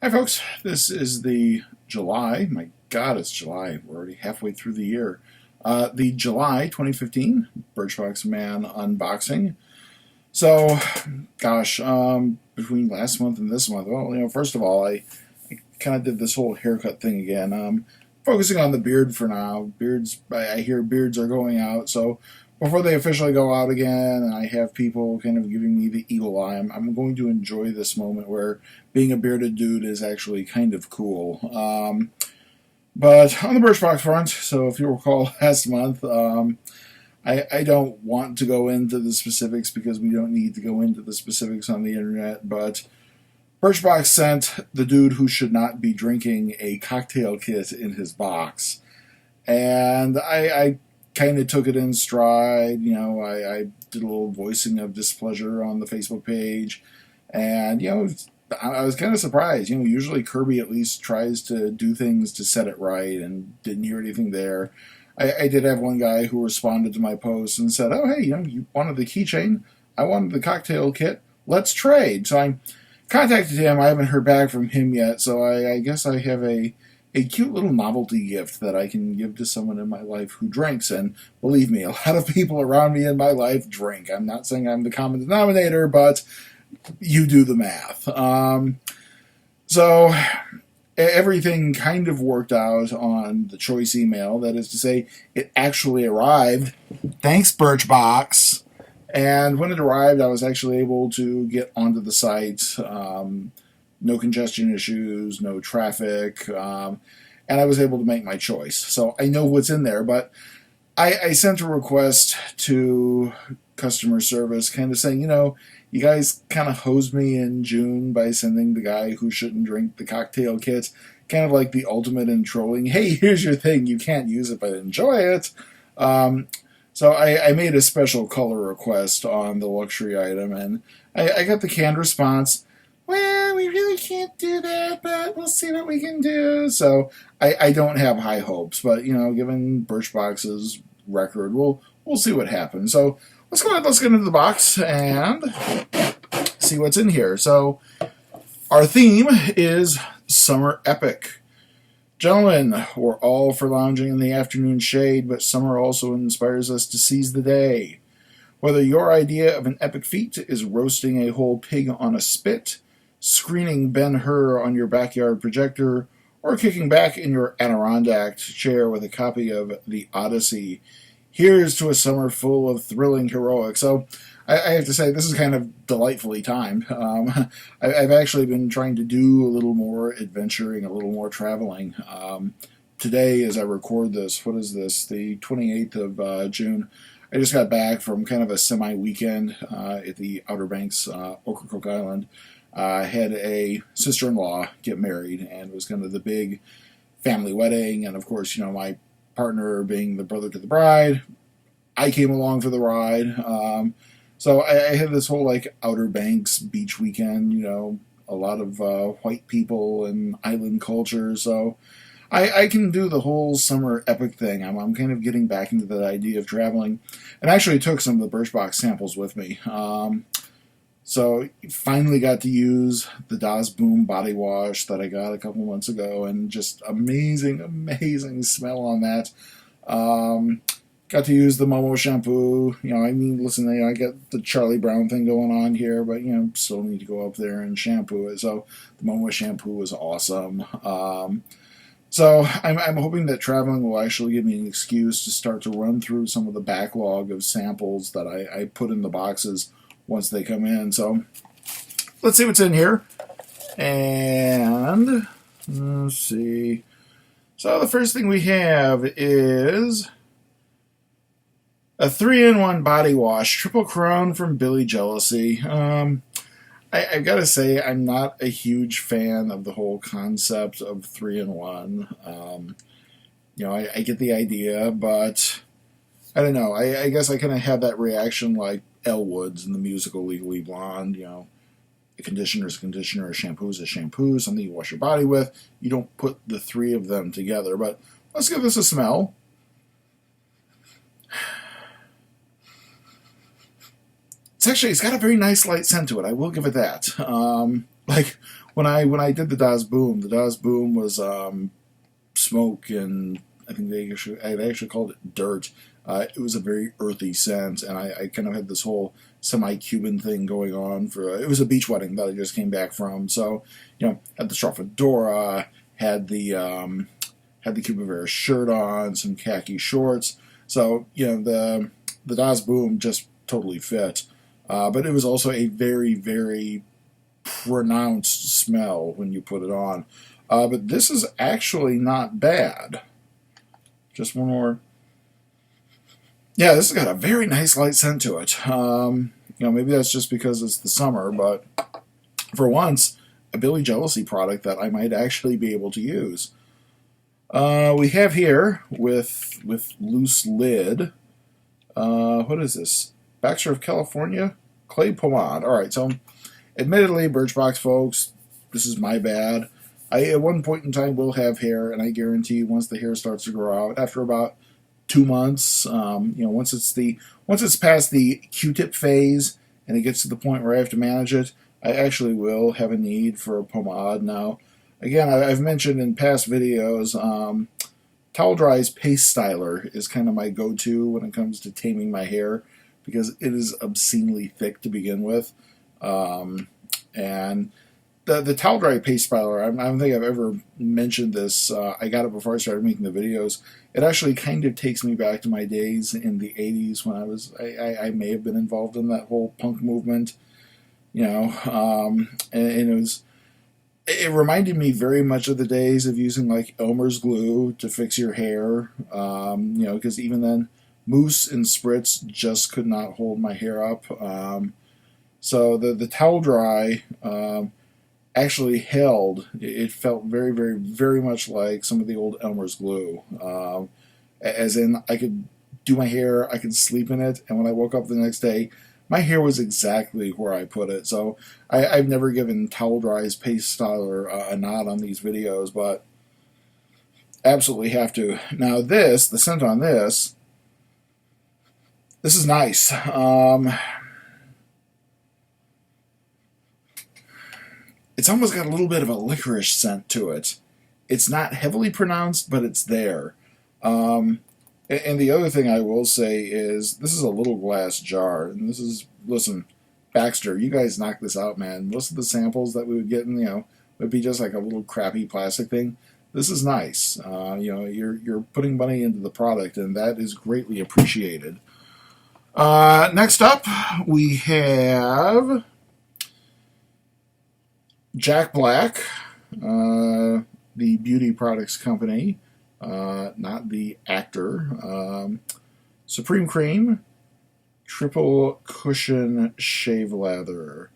Hi, folks. This is the July. My God, it's July. We're already halfway through the year. The July 2015 Birchbox Man unboxing. So, gosh, between last month and this month, well, first of all, I kind of did this whole haircut thing again. Focusing on the beard for now. Beards, I hear beards are going out, so before they officially go out again, and I have people kind of giving me the evil eye, I'm going to enjoy this moment where being a bearded dude is actually kind of cool. But on the Birchbox front, so if you recall last month, I don't want to go into the specifics because we don't need to go into the specifics on the internet, but Birchbox sent the dude who should not be drinking a cocktail kit in his box. And I kind of took it in stride. I did a little voicing of displeasure on the Facebook page. And, I was kind of surprised. Usually Kirby at least tries to do things to set it right, and didn't hear anything there. I did have one guy who responded to my post and said, "Oh, hey, you wanted the keychain? I wanted the cocktail kit. Let's trade." So I contacted him. I haven't heard back from him yet, so I guess I have a cute little novelty gift that I can give to someone in my life who drinks. And believe me, a lot of people around me in my life drink. I'm not saying I'm the common denominator, but you do the math. So everything kind of worked out on the choice email. That is to say, it actually arrived. Thanks, Birchbox. And when it arrived, I was actually able to get onto the site. No congestion issues, no traffic, and I was able to make my choice. So I know what's in there, but I sent a request to customer service kind of saying, you guys kind of hosed me in June by sending the guy who shouldn't drink the cocktail kit, kind of like the ultimate in trolling. Hey, here's your thing. You can't use it, but enjoy it. So I made a special color request on the luxury item, and I got the canned response. Well, we really can't do that, but we'll see what we can do. So I don't have high hopes, but given Birchbox's record, we'll see what happens. So let's go ahead, let's get into the box and see what's in here. So our theme is Summer Epic. Gentlemen, we're all for lounging in the afternoon shade, but summer also inspires us to seize the day. Whether your idea of an epic feat is roasting a whole pig on a spit, screening Ben-Hur on your backyard projector, or kicking back in your Adirondack chair with a copy of The Odyssey, here's to a summer full of thrilling heroics. So I have to say, this is kind of delightfully timed. I've actually been trying to do a little more adventuring, a little more traveling. Today, as I record this, what is this, the 28th of June, I just got back from kind of a semi-weekend at the Outer Banks, Ocracoke Island. I had a sister-in-law get married, and it was kind of the big family wedding. And of course, my partner being the brother to the bride, I came along for the ride. So I had this whole Outer Banks beach weekend. A lot of white people and island culture. So I can do the whole summer epic thing. I'm kind of getting back into that idea of traveling, and actually took some of the Birchbox samples with me. So finally got to use the Das Boom body wash that I got a couple months ago, and just amazing, amazing smell on that. Got to use the Momo shampoo. Listen, I get the Charlie Brown thing going on here, but still need to go up there and shampoo it. So the Momo shampoo was awesome. So I'm hoping that traveling will actually give me an excuse to start to run through some of the backlog of samples that I put in the boxes once they come in. So let's see what's in here. And let's see. So the first thing we have is a 3-in-1 body wash, Triple Crown from Billy Jealousy. I've got to say, I'm not a huge fan of the whole concept of 3-in-1. I get the idea, but I don't know. I guess I kind of have that reaction like Elle Woods in the musical Legally Blonde. A conditioner is a conditioner, a shampoo is a shampoo, something you wash your body with. You don't put the three of them together. But let's give this a smell. It's got a very nice light scent to it. I will give it that. like when I did the Das Boom was smoke, and I think I actually called it dirt. It was a very earthy scent, and I kind of had this whole semi-Cuban thing going on. It was a beach wedding that I just came back from, so had the straw fedora, had the Cuban Vera shirt on, some khaki shorts. So the Das Boom just totally fit, but it was also a very, very pronounced smell when you put it on. But this is actually not bad. Just one more. Yeah, this has got a very nice light scent to it. Maybe that's just because it's the summer, but for once, a Billy Jealousy product that I might actually be able to use. We have here with loose lid. What is this? Baxter of California clay pomade. All right, so admittedly, Birchbox folks, this is my bad. I at one point in time will have hair, and I guarantee you, once the hair starts to grow out, after about 2 months, once it's past the Q-tip phase and it gets to the point where I have to manage it, I actually will have a need for a pomade. Now, again, I've mentioned in past videos, Towel Dry's Paste Styler is kind of my go-to when it comes to taming my hair, because it is obscenely thick to begin with, and the Towel Dry Paste Styler, I don't think I've ever mentioned this. I got it before I started making the videos. It actually kind of takes me back to my days in the 80s when I may have been involved in that whole punk movement, and it reminded me very much of the days of using like Elmer's glue to fix your hair, because even then, mousse and spritz just could not hold my hair up. So the Towel Dry actually held. It felt very, very, very much like some of the old Elmer's glue. As in, I could do my hair, I could sleep in it, and when I woke up the next day, my hair was exactly where I put it. So I've never given Towel Dry's Paste Styler a nod on these videos, but absolutely have to. Now the scent on this is nice. It's almost got a little bit of a licorice scent to it. It's not heavily pronounced, but it's there. And the other thing I will say is, this is a little glass jar, and listen, Baxter, you guys knock this out, man. Most of the samples that we would get would be just like a little crappy plastic thing. This is nice. You're putting money into the product, and that is greatly appreciated. Next up, we have Jack Black, the beauty products company, not the actor. Supreme Cream, triple cushion shave lather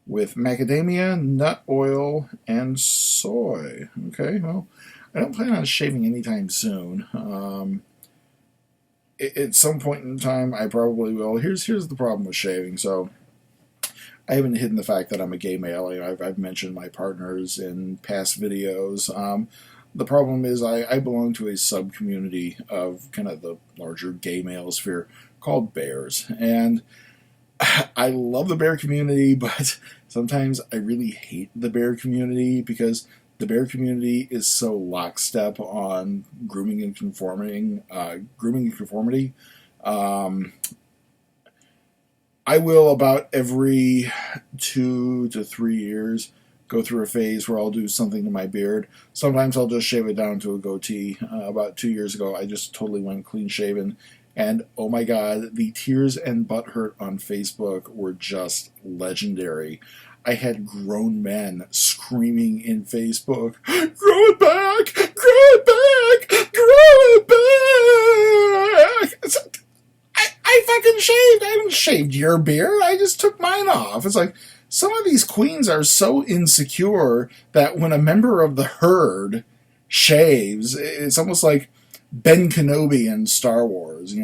with macadamia, nut oil, and soy. Okay, well, I don't plan on shaving anytime soon. At some point in time, I probably will. Here's the problem with shaving. So I haven't hidden the fact that I'm a gay male. I've mentioned my partners in past videos. The problem is I belong to a sub-community of kind of the larger gay male sphere called bears. And I love the bear community, but sometimes I really hate the bear community because the bear community is so lockstep on grooming and conformity. I will, about every 2 to 3 years, go through a phase where I'll do something to my beard. Sometimes I'll just shave it down to a goatee. About 2 years ago, I just totally went clean shaven. And oh my god, the tears and butthurt on Facebook were just legendary. I had grown men screaming in Facebook, "Grow it back! Grow it back! Grow it back!" I fucking shaved. I haven't shaved your beard. I just took mine off. It's like, some of these queens are so insecure that when a member of the herd shaves, it's almost like Ben Kenobi in Star Wars,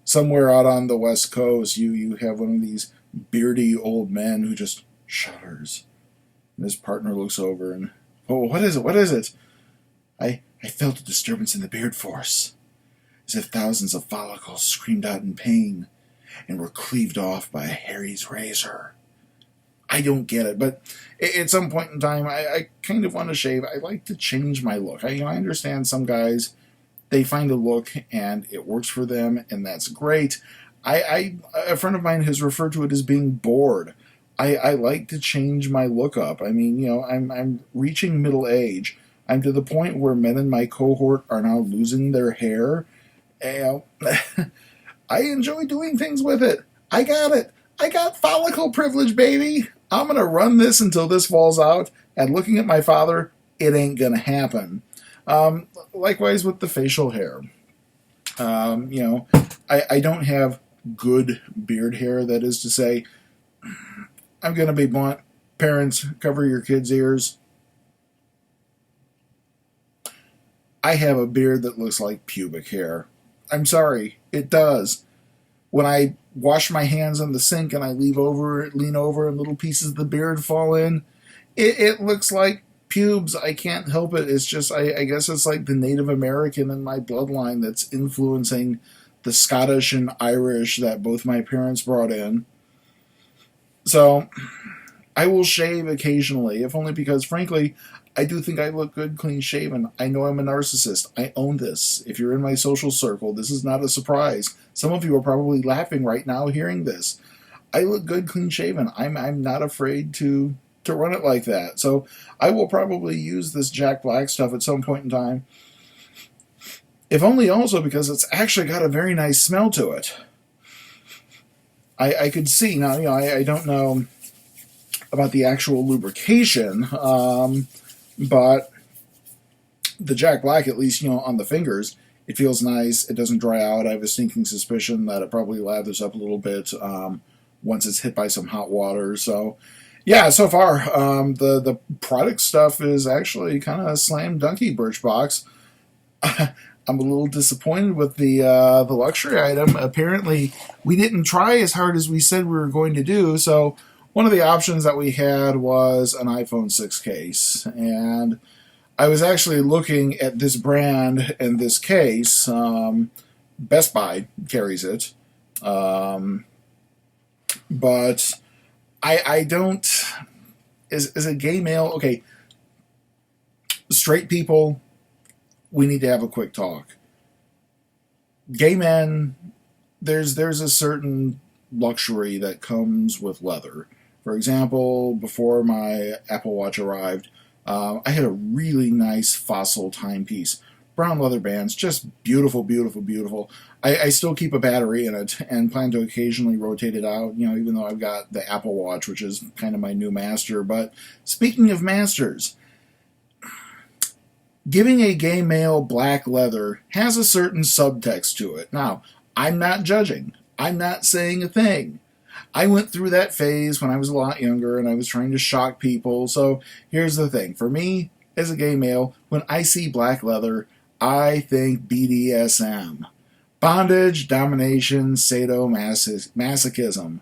Somewhere out on the West Coast, you have one of these beardy old men who just shudders. And his partner looks over and, "Oh, what is it? What is it?" I felt a disturbance in the beard force, as if thousands of follicles screamed out in pain and were cleaved off by a Harry's razor. I don't get it. But at some point in time, I kind of want to shave. I like to change my look. I understand some guys, they find a look and it works for them, and that's great. A friend of mine has referred to it as being bored. I like to change my look up. I mean, I'm reaching middle age. I'm to the point where men in my cohort are now losing their hair. And I enjoy doing things with it. I got it. I got follicle privilege, baby. I'm going to run this until this falls out. And looking at my father, it ain't going to happen. Likewise with the facial hair. I don't have good beard hair. That is to say, I'm going to be blunt. Parents, cover your kids' ears. I have a beard that looks like pubic hair. I'm sorry, it does. When I wash my hands on the sink and I lean over and little pieces of the beard fall in, it looks like pubes. I can't help it. It's just, I guess it's like the Native American in my bloodline that's influencing the Scottish and Irish that both my parents brought in. So I will shave occasionally, if only because, frankly, I do think I look good clean shaven. I know I'm a narcissist. I own this. If you're in my social circle, this is not a surprise. Some of you are probably laughing right now hearing this. I look good clean shaven. I'm not afraid to run it like that. So I will probably use this Jack Black stuff at some point in time. If only also because it's actually got a very nice smell to it. I could see, now, I don't know about the actual lubrication, but the Jack Black, at least, on the fingers, it feels nice. It doesn't dry out. I have a stinking suspicion that it probably lathers up a little bit once it's hit by some hot water. So, yeah, so far, the product stuff is actually kind of slam dunky, Birchbox. I'm a little disappointed with the luxury item. Apparently, we didn't try as hard as we said we were going to do, so one of the options that we had was an iPhone 6 case, and I was actually looking at this brand and this case. Best Buy carries it, but I don't. As a gay male, okay, straight people, we need to have a quick talk. Gay men, there's a certain luxury that comes with leather. For example, before my Apple Watch arrived, I had a really nice fossil timepiece. Brown leather bands, just beautiful, beautiful, beautiful. I still keep a battery in it and plan to occasionally rotate it out, even though I've got the Apple Watch, which is kind of my new master. But speaking of masters, giving a gay male black leather has a certain subtext to it. Now, I'm not judging. I'm not saying a thing. I went through that phase when I was a lot younger and I was trying to shock people. So here's the thing. For me, as a gay male, when I see black leather, I think BDSM. Bondage, domination, sadomasochism.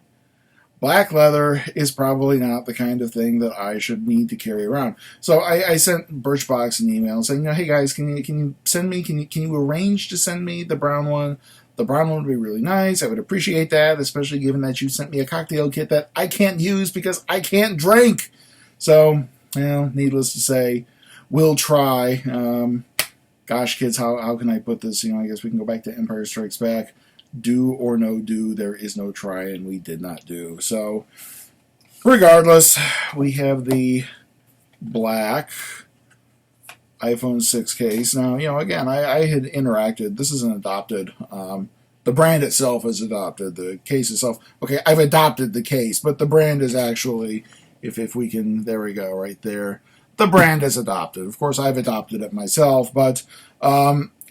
Black leather is probably not the kind of thing that I should need to carry around. So I sent Birchbox an email saying, hey guys, can you send me, can you arrange to send me the brown one? The brown one would be really nice. I would appreciate that, especially given that you sent me a cocktail kit that I can't use because I can't drink. So, needless to say, we'll try. Gosh, kids, how can I put this? I guess we can go back to Empire Strikes Back. Do or no do, there is no try, and we did not do. So, regardless, we have the black iPhone 6 case. Now, again, I had interacted. This is an adopted. The brand itself is adopted. The case itself. Okay, I've adopted the case, but the brand is actually, if we can, there we go, right there. The brand is adopted. Of course, I've adopted it myself, but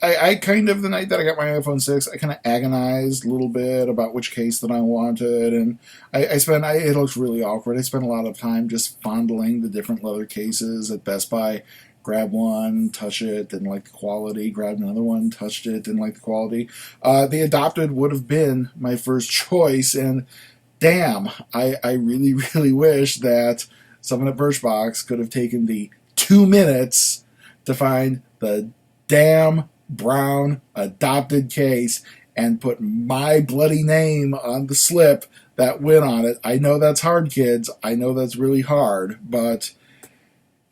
I kind of, the night that I got my iPhone 6, I kind of agonized a little bit about which case that I wanted, and it looks really awkward. I spent a lot of time just fondling the different leather cases at Best Buy. Grab one, touch it, didn't like the quality. Grabbed another one, touched it, didn't like the quality. The adopted would have been my first choice, and damn, I really, really wish that someone at Birchbox could have taken the 2 minutes to find the damn brown adopted case and put my bloody name on the slip that went on it. I know that's hard, kids. I know that's really hard, but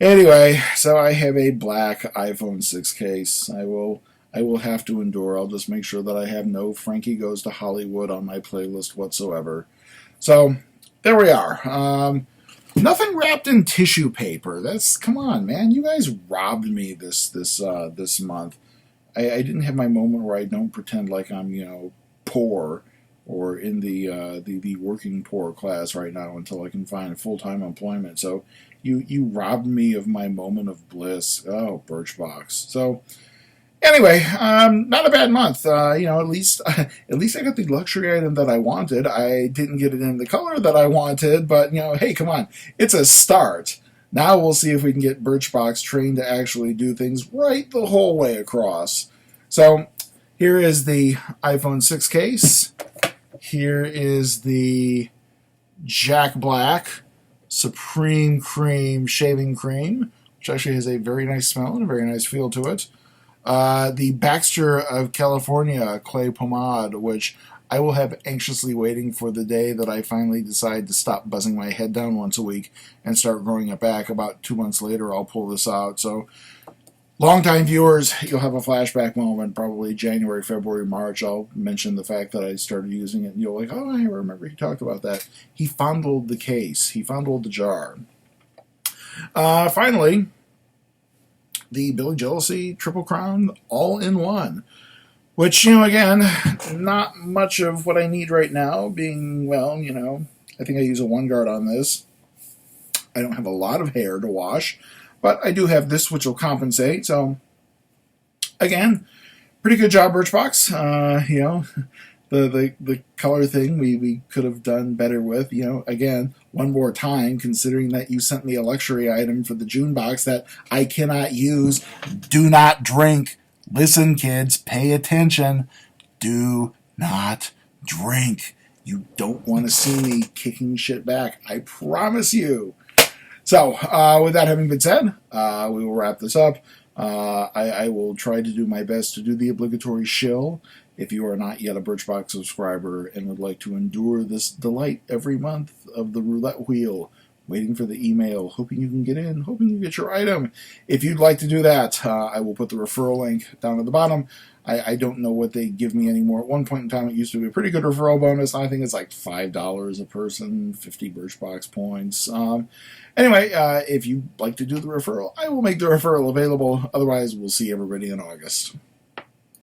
anyway, so I have a black iPhone 6 case. I will have to endure. I'll just make sure that I have no Frankie Goes to Hollywood on my playlist whatsoever. So there we are. Nothing wrapped in tissue paper. Come on, man. You guys robbed me this month. I didn't have my moment where I don't pretend like I'm poor or in the working poor class right now until I can find full-time employment. So you robbed me of my moment of bliss. Oh, Birchbox. So anyway, not a bad month. At least I got the luxury item that I wanted. I didn't get it in the color that I wanted, but hey, come on, it's a start. Now we'll see if we can get Birchbox trained to actually do things right the whole way across. So here is the iPhone 6 case. Here is the Jack Black Supreme Cream Shaving Cream, which actually has a very nice smell and a very nice feel to it. The Baxter of California Clay Pomade, which I will have anxiously waiting for the day that I finally decide to stop buzzing my head down once a week and start growing it back. About 2 months later, I'll pull this out. So, longtime viewers, you'll have a flashback moment, probably January, February, March. I'll mention the fact that I started using it, and you'll like, oh, I remember he talked about that. He fondled the case. He fondled the jar. Finally, the Billy Jealousy Triple Crown All-in-One, which, again, not much of what I need right now, being, I think I use a One Guard on this. I don't have a lot of hair to wash, but I do have this, which will compensate. So, again, pretty good job, Birchbox. The color thing we could have done better with. Again, one more time, considering that you sent me a luxury item for the June box that I cannot use. Do not drink. Listen, kids, pay attention. Do not drink. You don't want to see me kicking shit back. I promise you. So, with that having been said, we will wrap this up. I will try to do my best to do the obligatory shill. If you are not yet a Birchbox subscriber and would like to endure this delight every month of the roulette wheel, waiting for the email, hoping you can get in, hoping you get your item. If you'd like to do that, I will put the referral link down at the bottom. I don't know what they give me anymore. At one point in time, it used to be a pretty good referral bonus. I think it's like $5 a person, 50 Birchbox points. Anyway, if you'd like to do the referral, I will make the referral available. Otherwise, we'll see everybody in August.